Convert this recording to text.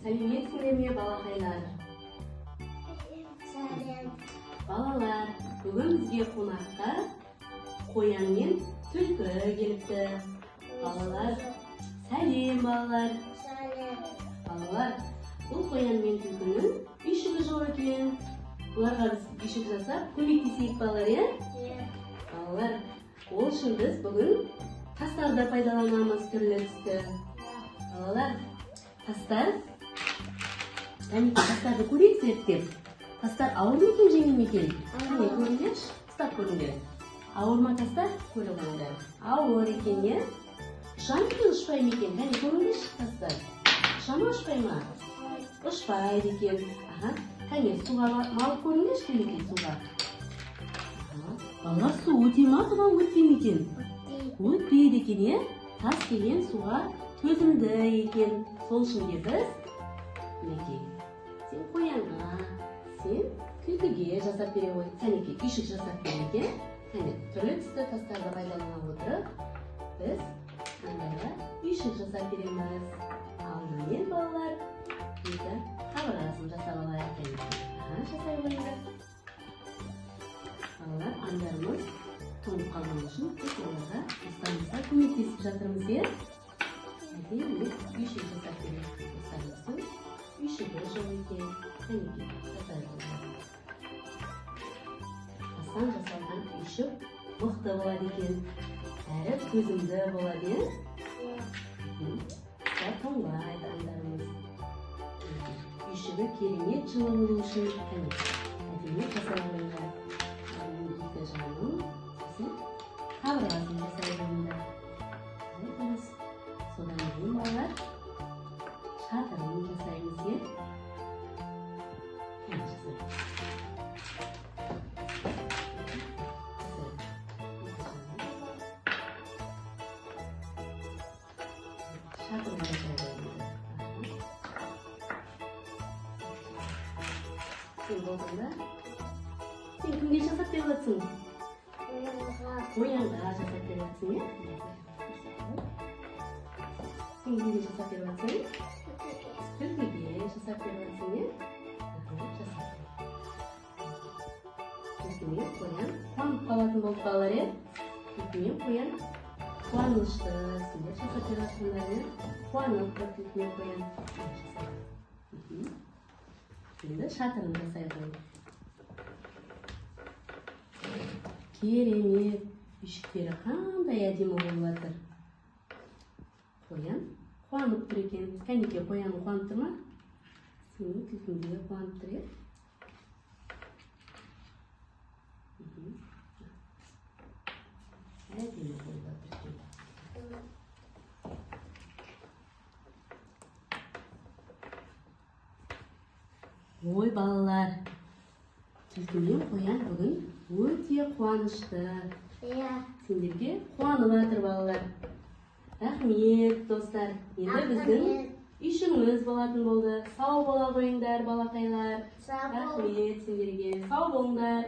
Сәлеметсіздер ме балақайлар? Сәлем. Балалар, бүгін бізге қонаққа қоян мен түлкі келіпті. Балалар, сәлем балалар. Сәлем. Балалар, бұл қоян мен түлкінің үйшігі жоқ екен. Бұларға біз үйшік жасап көмектесейік балалар, иә? Балалар, ол үшін біз бүгін тастарды пайдаланамыз түрлі түсті. Балалар, тастар, тастарды көрейік зерттеп. Тастар ауыр ма екен, жеңіл ме екен? Қане көріңдерші, ұстап көріңдер. Ауыр ма тастар? Көріп алыңдар. Ауыр екен, иә? Ұша ма екен, ұшпай ма екен? Қане көріңдерші тастар. Ұша ма, ұшпай ма? Ұшпайды екен. Қане суға малып көріңдерші, кәнекей суға. Балалар, су өте ма, суға өтпей ме екен? Өтпейді екен, иә? Тас деген суға төзімді екен. Сол үшін де біз мінекей, сен қоянға, сен түлкіге жасап бере ғой. Кәнекей үйшік жасап береке. Кәне түрлі түсті тастарды пайдалана отырып, біз мынандайға үйшік жасап береміз. Алдымен балалар, енді қабырғасын жасап алайық. Жасай қойыңдар. Балалар, андарымыз тоңып қалған үшін біз оларға астамызға көмектесіп жатырмыз, иә? Үйшік жасап береміз. Үйшігі жоқ екен, кәнекей жасай қойыңдар. Тастан жасалған үйшік мықты болады екен, әрі төзімді болады, иә? Тоңбайды андарымыз. Үйшігі керемет жылы болу үшін әдемі жасай қойыңдар. Екі жағын сосын қабырғасын жасай қойыңдар. Содан кейін балалар шатырын жасаймыз, иә? Шатырын жасай қойыңдар. Сен болдың ба? Сен кімге жасап беріп жатсың? Қоянға жасап беріп жатсың, иә? Сен кімге жасап беріп жатсың? Түлкіге жасап беріп жатсың, иә? Түлкімен қоян қуанып қалатын болып балалар, иә? Түлкімен қоян қуанышты, сендер жасап беріп жатсыңдар, иә? Қуанып тұр түлкімен қоян. Енді шатырын жасай қойын. Керемет, үйшіктері қандай әдемі болып жатыр. Қоян қуанып тұр екен. Кәнекей қоян қуанып тұр ма? Сенің түлкіңде қуанып тұр, иә? Әдемі болып жатыр екен. Ой, балалар, түлкімен қоян бүгін өте қуанышты. Сендерге қуанып жатыр балалар. Рахмет, достар. Енді біздің үйшігіміз болатын болды. Сау бола қойыңдар, балақайлар. Рахмет сендерге. Сау болыңдар.